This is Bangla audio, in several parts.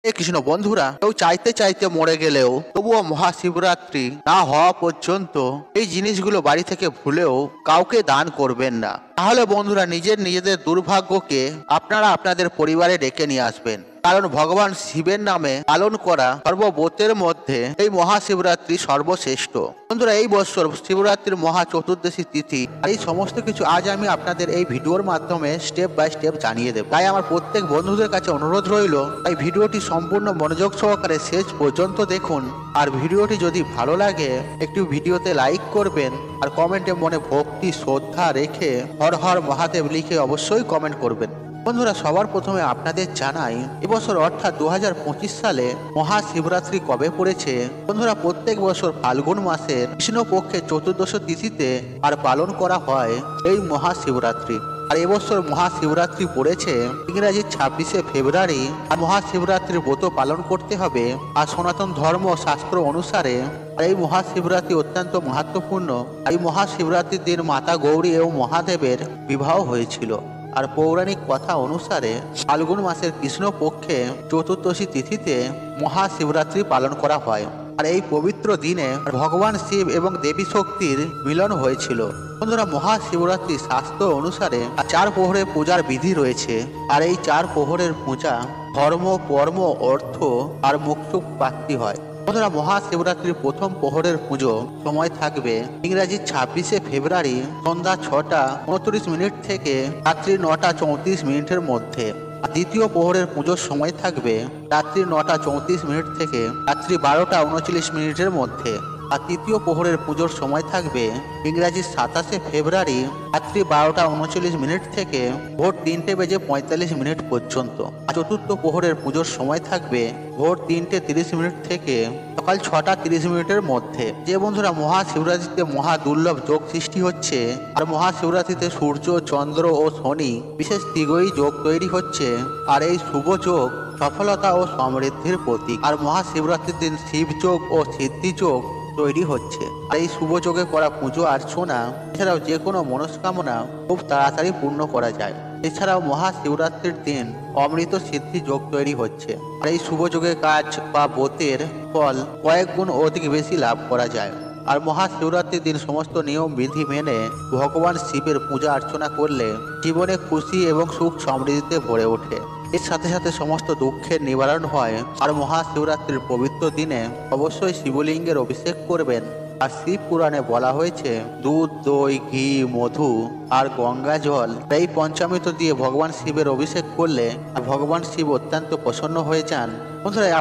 কৃষ্ণ বন্ধুরা, কেউ চাইতে চাইতে মরে গেলেও তবুও মহাশিবরাত্রি না হওয়া পর্যন্ত এই জিনিসগুলো বাড়ি থেকে ভুলেও কাউকে দান করবেন না। তাহলে বন্ধুরা নিজেদের দুর্ভাগ্যকে আপনারা আপনাদের পরিবারে ডেকে নিয়ে আসবেন। কারণ ভগবান শিবের নামে পালন করা সর্বব্রতের মধ্যে এই মহাশিবরাত্রি সর্বশ্রেষ্ঠ। বন্ধুরা, এই বছর শিবরাত্রির মহা চতুর্দশী তিথি এই সমস্ত কিছু আজ আমি আপনাদের এই ভিডিওর মাধ্যমে স্টেপ বাই স্টেপ জানিয়ে দেব। তাই আমার প্রত্যেক বন্ধুদের কাছে অনুরোধ রইল, এই ভিডিওটি সম্পূর্ণ মনোযোগ সহকারে শেষ পর্যন্ত দেখুন। আর ভিডিওটি যদি ভালো লাগে একটু ভিডিওতে লাইক করবেন, আর কমেন্টে মনে ভক্তি শ্রদ্ধা রেখে হর হর মহাদেব লিখে অবশ্যই কমেন্ট করবেন। বন্ধুরা, সবার প্রথমে আপনাদের জানাই এবছর অর্থাৎ 2025 সালে মহাশিবরাত্রি কবে পড়েছে। বন্ধুরা, প্রত্যেক বছর ফাল্গুন মাসের কৃষ্ণপক্ষের চতুর্দশ তিথিতে আর পালন করা হয় এই মহাশিবরাত্রি। আর এবছর মহাশিবরাত্রি পড়েছে ইংরাজি 26শে ফেব্রুয়ারি। আর মহাশিবরাত্রির ব্রত পালন করতে হবে। আর সনাতন ধর্ম শাস্ত্র অনুসারে এই মহাশিবরাত্রি অত্যন্ত মাহাত্ম্যপূর্ণ। এই মহাশিবরাত্রির দিন মাতা গৌরী এবং মহাদেবের বিবাহ হয়েছিল। আর পৌরাণিক কথা অনুসারে ফাল্গুন মাসের কৃষ্ণপক্ষে চতুর্দশী তিথিতে মহাশিবরাত্রি পালন করা হয়। আর এই পবিত্র দিনে ভগবান শিব এবং দেবী শক্তির মিলন হয়েছিল। বন্ধুরা, মহাশিবরাত্রি শাস্ত্র অনুসারে 4 প্রহরের পূজার বিধি রয়েছে। আর এই 4 প্রহরের পূজা ধর্ম, কর্ম, অর্থ আর মোক্ষ প্রাপ্তি হয়। বন্ধুরা, মহাশিবরাত্রির প্রথম প্রহরের পুজো সময় থাকবে ইংরাজি 26শে ফেব্রুয়ারি সন্ধ্যা 6টা 29 থেকে রাত্রি 9টা 34 মধ্যে। দ্বিতীয় প্রহরের পুজোর সময় থাকবে রাত্রি 9টা 34 থেকে রাত্রি 12টা 39 মধ্যে। আর তৃতীয় প্রহরের পুজোর সময় থাকবে ইংরাজি 27শে ফেব্রুয়ারি রাত্রি 12টা 39 থেকে ভোর 3:45 পর্যন্ত। চতুর্থ প্রহরের পুজোর সময় থাকবে ভোর 3:30 থেকে সকাল 6টা 30 মধ্যে। যে বন্ধুরা, মহাশিবরাত্রিতে মহা দুর্লভ যোগ সৃষ্টি হচ্ছে। আর মহাশিবরাত্রিতে সূর্য, চন্দ্র ও শনি বিশেষ ত্রিগয়ী যোগ তৈরি হচ্ছে। আর এই শুভ যোগ সফলতা ও সমৃদ্ধির প্রতীক। আর মহাশিবরাত্রির দিন শিব যোগ ও সিদ্ধি যোগ তৈরি হচ্ছে। আর এই শুভ যোগে করা পুজো অর্চনা এছাড়াও যে কোনো মনস্কামনা খুব তাড়াতাড়ি পূর্ণ করা যায়। এছাড়াও মহাশিবরাত্রির দিন অমৃত সিদ্ধি যোগ তৈরি হচ্ছে। আর এই শুভ যোগের কাজ বা ব্রতের ফল কয়েক গুণ অধিক বেশি লাভ করা যায়। আর মহাশিবরাত্রির দিন সমস্ত নিয়ম বিধি মেনে ভগবান শিবের পূজা অর্চনা করলে জীবনে খুশি এবং সুখ সমৃদ্ধিতে ভরে ওঠে। এর সাথে সাথে সমস্ত দুঃখের নিবারণ হয়। আর মহাশিবরাত্রির পবিত্র দিনে অবশ্যই শিবলিঙ্গের অভিষেক করবেন। আর শিব পুরাণে বলা হয়েছে দুধ, দই, ঘি, মধু আর গঙ্গা জল এই পঞ্চামৃত দিয়ে ভগবান শিবের অভিষেক করলে ভগবান শিব অত্যন্ত প্রসন্ন হয়ে যান।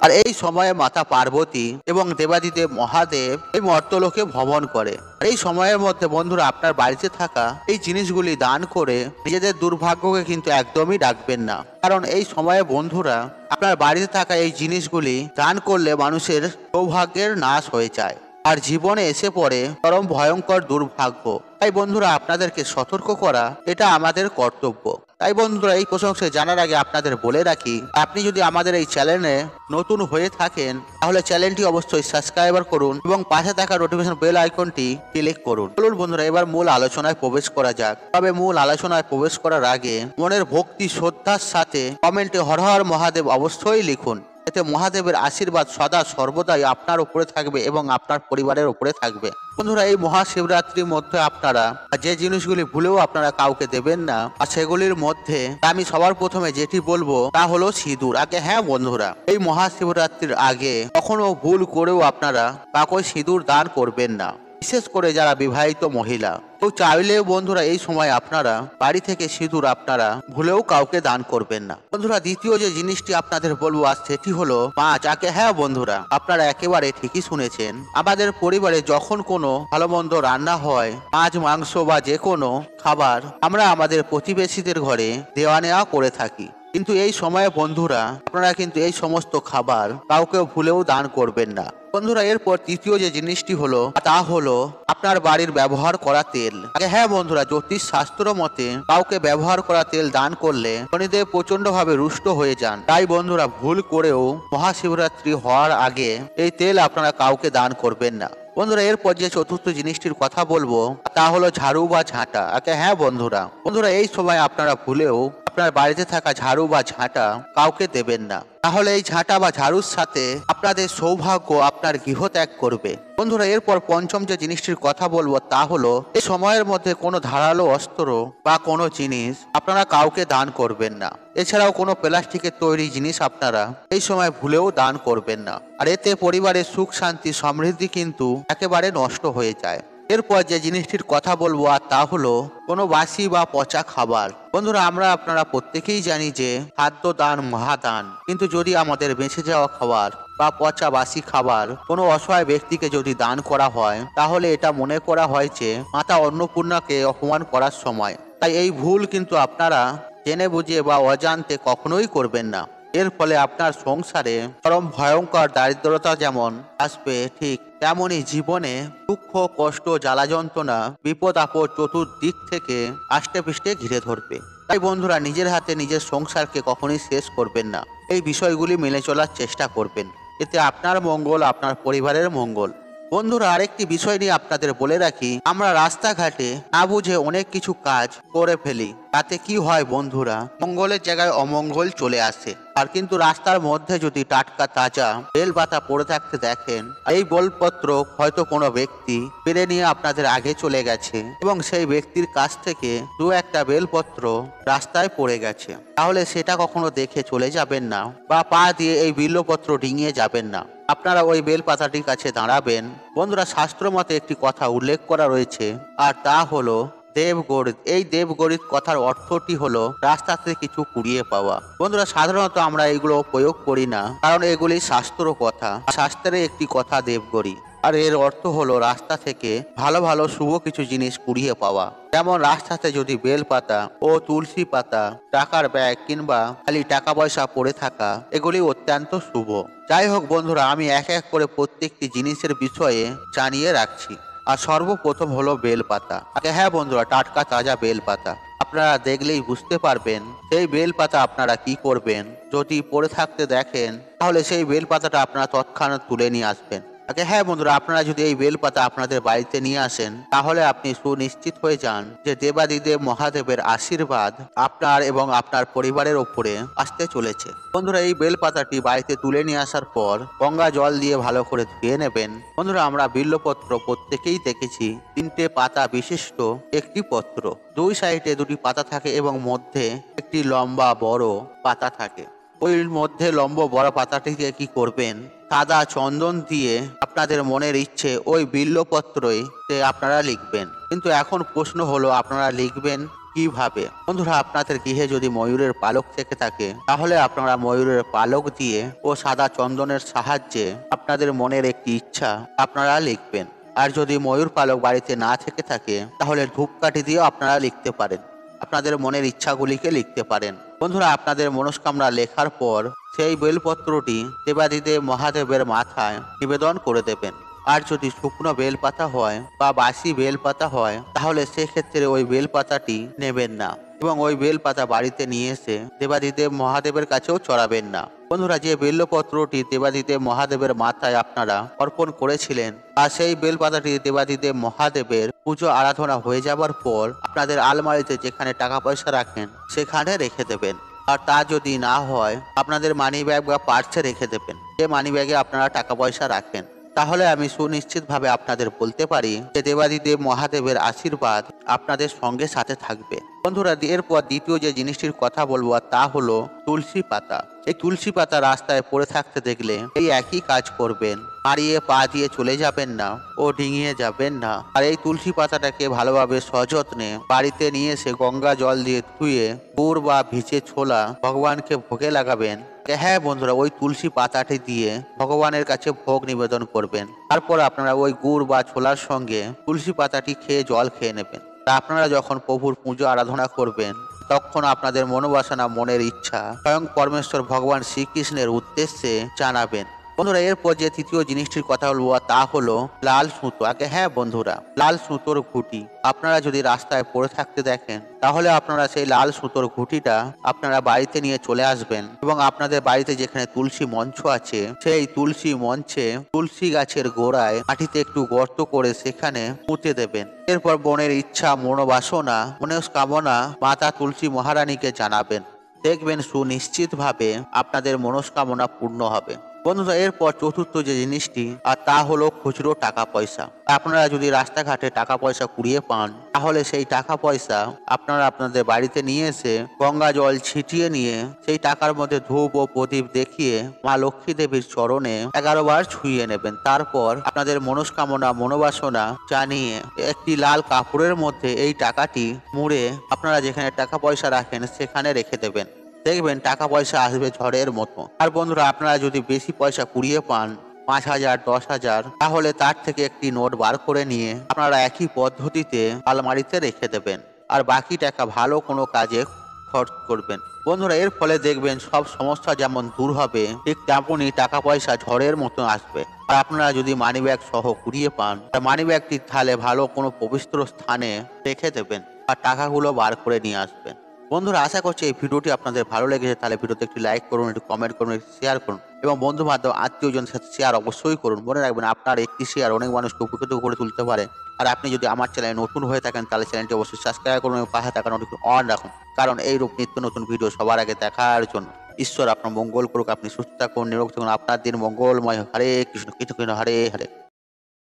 আর এই সময়ে মাতা পার্বতী এবং দেবাদিদেব মহাদেব এই মর্তলোকে ভ্রমণ করে। আর এই সময়ের মধ্যে বন্ধুরা, আপনার বাড়িতে থাকা এই জিনিসগুলি দান করে নিজেদের দুর্ভাগ্যকে কিন্তু একদমই ডাকবেন না। কারণ এই সময়ে বন্ধুরা, আপনার বাড়িতে থাকা এই জিনিসগুলি দান করলে মানুষের সৌভাগ্যের নাশ হয়ে যায় আর জীবনে এসে পড়ে চরম ভয়ঙ্কর দুর্ভাগ্য। তাই বন্ধুরা, আপনাদেরকে সতর্ক করা এটা আমাদের কর্তব্য। তাই বন্ধুরা, এই প্রসঙ্গে জানার আগে আপনাদের বলে রাখি, আপনি যদি আমাদের এই চ্যানেলে নতুন হয়ে থাকেন তাহলে চ্যানেলটি অবশ্যই সাবস্ক্রাইব করুন এবং পাশে থাকা নোটিফিকেশন বেল আইকনটি ক্লিক করুন। চলুন বন্ধুরা, এবার মূল আলোচনায় প্রবেশ করা যাক। তবে মূল আলোচনায় প্রবেশ করার আগে মনের ভক্তি শ্রদ্ধার সাথে কমেন্টে হর হর মহাদেব অবশ্যই লিখুন। এতে মহাদেবের আশীর্বাদ সদা সর্বদাই আপনার উপরে থাকবে এবং আপনার পরিবারের উপরে থাকবে। বন্ধুরা, এই মহাশিবরাত্রির মধ্যে আপনারা যে জিনিসগুলি ভুলেও আপনারা কাউকে দেবেন না, আর সেগুলির মধ্যে আমি সবার প্রথমে যেটি বলবো তা হলো সিঁদুর। আগে হ্যাঁ বন্ধুরা, এই মহাশিবরাত্রির আগে কখনো ভুল করেও আপনারা কাউকে সিঁদুর দান করবেন না, বিশেষ করে যারা বিবাহিত মহিলা। তো চাইলেও বন্ধুরা, এই সময় আপনারা বাড়ি থেকে সিঁদুর আপনারা ভুলেও কাউকে দান করবেন না। বন্ধুরা, দ্বিতীয় যে জিনিসটি আপনাদের বলবো আজ সেটি হলো মাছ। আগে হ্যাঁ বন্ধুরা, আপনারা একেবারে ঠিকই শুনেছেন। আমাদের পরিবারে যখন কোনো ভালো মন্দ রান্না হয়, মাছ, মাংস বা যে কোনো খাবার আমরা আমাদের প্রতিবেশীদের ঘরে দেওয়া নেওয়া করে থাকি। কিন্তু এই সময়ে বন্ধুরা, আপনারা কিন্তু এই সমস্ত খাবার কাউকে ভুলেও দান করবেন না। বন্ধুরা, এরপর তৃতীয় যে জিনিসটি হলো তা হলো আপনার বাড়ির ব্যবহার করা তেল। আগে হ্যাঁ বন্ধুরা, জ্যোতিষ শাস্ত্র মতে কাউকে ব্যবহার করা তেল দান করলে শনিদেব প্রচন্ড ভাবে রুষ্ট হয়ে যান। তাই বন্ধুরা, ভুল করেও মহাশিবরাত্রি হওয়ার আগে এই তেল আপনারা কাউকে দান করবেন না। বন্ধুরা, এরপর যে চতুর্থ জিনিসটির কথা বলবো তা হলো ঝাড়ু বা ঝাঁটা। আগে হ্যাঁ বন্ধুরা, এই সময় আপনারা ভুলেও আপনার বাড়িতে থাকা ঝাড়ু বা ঝাঁটা কাউকে দেবেন না। তাহলে এই ঝাঁটা বা ঝাড়ুর সাথে আপনাদের সৌভাগ্য আপনার গৃহ ত্যাগ করবে। বন্ধুরা, এরপর পঞ্চম যে জিনিসটির কথা বলবো তা হলো এই সময়ের মধ্যে কোনো ধারালো অস্ত্র বা কোনো জিনিস আপনারা কাউকে দান করবেন না। এছাড়াও কোনো প্লাস্টিকের তৈরি জিনিস আপনারা এই সময় ভুলেও দান করবেন না। আর এতে পরিবারের সুখ শান্তি সমৃদ্ধি কিন্তু একেবারে নষ্ট হয়ে যায়। এরপর যে জিনিসটির কথা বলবো আর তা হলো কোনো বাসি বা পচা খাবার। বন্ধুরা, আপনারা প্রত্যেকেই জানি যে খাদ্য দান মহাদান, কিন্তু যদি আমাদের বেঁচে যাওয়া খাবার বা পচা বাসি খাবার কোনো অসহায় ব্যক্তিকে যদি দান করা হয়, তাহলে এটা মনে করা হয় যে মাতা অন্নপূর্ণাকে অপমান করার সময়। তাই এই ভুল কিন্তু আপনারা জেনে বুঝে বা অজান্তে কখনোই করবেন না। এর ফলে আপনার সংসারে চরম ভয়ঙ্কর দারিদ্রতা যেমন আসবে, ঠিক তেমনই জীবনে দুঃখ কষ্ট জ্বালা যন্ত্রণা বিপদ আপদ চতুর্দিক থেকে আষ্টে পৃষ্ঠে ঘিরে ধরবে। তাই বন্ধুরা, নিজের হাতে নিজের সংসারকে কখনোই শেষ করবেন না। এই বিষয়গুলি মেনে চলার চেষ্টা করবেন, এতে আপনার মঙ্গল, আপনার পরিবারের মঙ্গল। বন্ধুরা, আরেকটি বিষয় নিয়ে আপনাদের বলে রাখি, আমরা রাস্তাঘাটে না বুঝে অনেক কিছু কাজ করে ফেলি। তাতে কি হয় বন্ধুরা, মঙ্গলের জায়গায় অমঙ্গল চলে আসে। আর কিন্তু রাস্তার মধ্যে যদি টাটকা তাজা বেল পাতা পড়ে থাকতে দেখেন, এই বেলপত্র হয়তো কোনো ব্যক্তি পেরে নিয়ে আপনাদের আগে চলে গেছে এবং সেই ব্যক্তির কাছ থেকে দু একটা বেলপত্র রাস্তায় পড়ে গেছে, তাহলে সেটা কখনো দেখে চলে যাবেন না বা পা দিয়ে এই বিল্লপত্র ডিঙিয়ে যাবেন না। আপনারা ওই বেল পাতাটির কাছে দাঁড়াবেন। বন্ধুরা, শাস্ত্র মতে একটি কথা উল্লেখ করা রয়েছে, আর তা হলো দেবগরিত। এই দেবগরিত কথার অর্থটি হলো রাস্তাতে কিছু কুড়িয়ে পাওয়া। বন্ধুরা, সাধারণত আমরা এগুলো প্রয়োগ করি না, কারণ এগুলি শাস্ত্র কথা। শাস্ত্রের একটি কথা দেবগরি, আর এর অর্থ হলো রাস্তা থেকে ভালো ভালো শুভ কিছু জিনিস কুড়িয়ে পাওয়া। যেমন রাস্তাতে যদি বেল পাতা ও তুলসী পাতা, টাকার ব্যাগ কিংবা খালি টাকা পয়সা পড়ে থাকা, এগুলি অত্যন্ত শুভ। যাই হোক বন্ধুরা, আমি এক এক করে প্রত্যেকটি জিনিসের বিষয়ে জানিয়ে রাখছি। আর সর্বপ্রথম হলো বেল পাতা। হ্যাঁ বন্ধুরা, টাটকা তাজা বেল পাতা। আপনারা দেখলেই বুঝতে পারবেন সেই বেল পাতা আপনারা কি করবেন। যদি পড়ে থাকতে দেখেন, তাহলে সেই বেল পাতাটা আপনারা তৎক্ষণাৎ তুলে নিয়ে আসবেন। হ্যাঁ বন্ধুরা, আপনারা যদি এই বেল পাতা আপনাদের বাড়িতে নিয়ে আসেন, তাহলে আপনি সুনিশ্চিত হয়ে যান যে দেবাদিদেব মহাদেবের আশীর্বাদ আপনার এবং আপনার পরিবারের ওপরে আসতে চলেছে। বন্ধুরা, এই বেল পাতাটি বাড়িতে তুলে নিয়ে আসার পর গঙ্গা জল দিয়ে ভালো করে ধুয়ে নেবেন। বন্ধুরা, আমরা বিল্লপত্র প্রত্যেকেই দেখেছি, 3টে পাতা বিশিষ্ট একটি পত্র, দুই সাইডে 2টি পাতা থাকে এবং মধ্যে একটি লম্বা বড় পাতা থাকে। ওই মধ্যে লম্বা বড় পাতাটিকে কি করবেন, সাদা চন্দন দিয়ে আপনাদের মনের ইচ্ছে ওই বিল্লপত্রই আপনারা লিখবেন। কিন্তু এখন প্রশ্ন হলো, আপনারা লিখবেন কিভাবে? বন্ধুরা, আপনাদের গৃহে যদি ময়ূরের পালক থেকে থাকে, তাহলে আপনারা ময়ূরের পালক দিয়ে ও সাদা চন্দনের সাহায্যে আপনাদের মনের একটি ইচ্ছা আপনারা লিখবেন। আর যদি ময়ূর পালক বাড়িতে না থেকে থাকে, তাহলে ধূপকাঠি দিয়েও আপনারা লিখতে পারেন, আপনাদের মনের ইচ্ছাগুলিকে লিখতে পারেন। বন্ধুরা, আপনাদের মনস্কামনা লেখার পর সেই বেলপত্রটি দেবাদিদেব মহাদেবের মাথায় নিবেদন করে দেবেন। আর যদি শুকনো বেলপাতা হয় বা বাসি বেলপাতা হয়, তাহলে সেক্ষেত্রে ওই বেলপাতাটি নেবেন না এবং ওই বেলপাতা বাড়িতে নিয়ে এসে দেবাদিদেব মহাদেবের কাছেও চড়াবেন না। বন্ধুরা, যে বেলপত্রটি দেবাদিদেব মহাদেবের মাথায় আপনারা অর্পণ করেছিলেন, আর সেই বেলপাতাটি দেবাদিদেব মহাদেবের পুজো আরাধনা হয়ে যাবার পর আপনাদের আলমারিতে যেখানে টাকা পয়সা রাখেন সেখানে রেখে দেবেন। আর তা যদি না হয়, আপনাদের মানি ব্যাগ বা পার্সে রেখে দেবেন, যে মানি ব্যাগে আপনারা টাকা পয়সা রাখেন। তাহলে আমি সুনিশ্চিতভাবে আপনাদের বলতে পারি যে দেবাদিদেব মহাদেবের আশীর্বাদ আপনাদের সঙ্গে সাথে থাকবে। বন্ধুরা, এরপর দ্বিতীয় যে জিনিসটির কথা বলবো তা হলো তুলসী পাতা। এই তুলসী পাতা রাস্তায় পড়ে থাকতে দেখলে এই একই কাজ করবেন, মারিয়ে পা দিয়ে চলে যাবেন না ও ডিঙিয়ে যাবেন না। আর এই তুলসী পাতাটাকে ভালোভাবে সযত্নে বাড়িতে নিয়ে এসে গঙ্গা জল দিয়ে ধুয়ে গুড় বা ভিজে ছোলা ভগবানকে ভোগে লাগাবেন। হ্যাঁ বন্ধুরা, ওই তুলসী পাতাটি দিয়ে ভগবানের কাছে ভোগ নিবেদন করবেন। তারপর আপনারা ওই গুড় বা ছোলার সঙ্গে তুলসী পাতাটি খেয়ে জল খেয়ে নেবেন। তা আপনারা যখন প্রভুর পুজো আরাধনা করবেন, তখন আপনাদের মনোবাসনা মনের ইচ্ছা স্বয়ং পরমেশ্বর ভগবান শ্রীকৃষ্ণের উদ্দেশ্যে জানাবেন। বন্ধুরা, এরপর যে তৃতীয় জিনিসটির কথা বলবো তা হলো লাল সুতো। হ্যাঁ বন্ধুরা, লাল সুতোর ঘুঁটি আপনারা যদি রাস্তায় পড়ে থাকতে দেখেন, তাহলে আপনারা সেই লাল সুতোর ঘুঁটিটা আপনারা বাড়িতে নিয়ে চলে আসবেন এবং আপনাদের বাড়িতে যেখানে তুলসী মঞ্চ আছে, সেই তুলসী মঞ্চে তুলসী গাছের গোড়ায় মাটিতে একটু গর্ত করে সেখানে পুঁতে দেবেন। এরপর মনের ইচ্ছা মনোবাসনা মনস্কামনা মাতা তুলসী মহারানীকে জানাবেন। দেখবেন সুনিশ্চিতভাবে আপনাদের মনস্কামনা পূর্ণ হবে। বন্ধুরা, এরপর চতুর্থ যে জিনিসটি আর তা হলো খুচরো টাকা পয়সা। আপনারা যদি রাস্তাঘাটে টাকা পয়সা কুড়িয়ে পান, তাহলে সেই টাকা পয়সা আপনারা আপনাদের বাড়িতে নিয়ে এসে গঙ্গা জল ছিটিয়ে নিয়ে সেই টাকার মধ্যে ধূপ ও প্রদীপ দেখিয়ে মা লক্ষ্মী দেবীর চরণে 11 বার ছুঁয়ে নেবেন। তারপর আপনাদের মনস্কামনা মনোবাসনা জানিয়ে একটি লাল কাপড়ের মধ্যে এই টাকাটি মুড়ে আপনারা যেখানে টাকা পয়সা রাখেন সেখানে রেখে দেবেন। দেখবেন টাকা পয়সা আসবে ঝড়ের মতো। আর বন্ধুরা, আপনারা যদি বেশি পয়সা কুড়িয়ে পান, 5,000, 10,000, তাহলে তার থেকে একটি নোট বার করে নিয়ে আপনারা একই পদ্ধতিতে আলমারিতে রেখে দেবেন। আর বাকি টাকা ভালো কোনো কাজে খরচ করবেন। বন্ধুরা, এর ফলে দেখবেন সব সমস্যা যেমন দূর হবে, ঠিক তেমনই টাকা পয়সা ঝড়ের মতো আসবে। আর আপনারা যদি মানি ব্যাগ সহ কুড়িয়ে পান, মানি ব্যাগটি তাহলে ভালো কোনো পবিত্র স্থানে রেখে দেবেন আর টাকাগুলো বার করে নিয়ে আসবেন। বন্ধুরা, আশা করছি এই ভিডিওটি আপনাদের ভালো লেগেছে। তাহলে ভিডিওতে একটি লাইক করুন, একটি কমেন্ট করুন, একটি শেয়ার করুন এবং বন্ধু বান্ধব আত্মীয়জনের সাথে শেয়ার অবশ্যই করুন। মনে রাখবেন, আপনার একটি শেয়ার অনেক মানুষকে উপকৃত করে তুলতে পারে। আর আপনি যদি আমার চ্যানেলে নতুন হয়ে থাকেন, তাহলে চ্যানেলটি অবশ্যই সাবস্ক্রাইব করুন এবং পাশে থাকা নোটিফিকেশন অন রাখুন, কারণ এইরূপ নিত্য নতুন ভিডিও সবার আগে দেখার জন্য। ঈশ্বর আপনার মঙ্গল করুক, আপনি সুস্থ থাকুন, নিরোগ থাকুন, আপনার দিন মঙ্গলময়। হরে কৃষ্ণ কৃষ্ণ কৃষ্ণ হরে হরে।